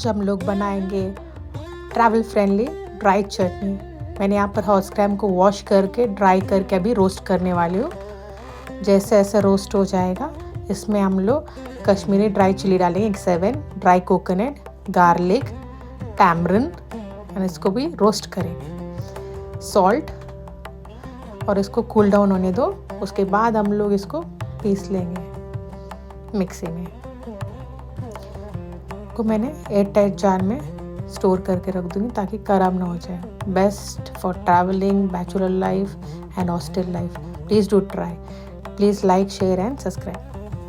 हम लोग बनाएंगे ट्रैवल फ्रेंडली ड्राई चटनी। मैंने यहाँ पर हॉर्स ग्राम को वॉश करके ड्राई करके अभी रोस्ट करने वाली हूँ। जैसे ऐसे रोस्ट हो जाएगा इसमें हम लोग कश्मीरी ड्राई चिली डालेंगे 7, ड्राई कोकोनट, गार्लिक, टैमरिन, और इसको भी रोस्ट करेंगे। सॉल्ट, और इसको कूल डाउन होने दो। उसके बाद हम लोग इसको पीस लेंगे मिक्सी में। को मैंने एयर टाइट जार में स्टोर करके रख दूँगी ताकि ख़राब ना हो जाए। Best for travelling, bachelor life and hostel life. Please do try. Please like, share and subscribe.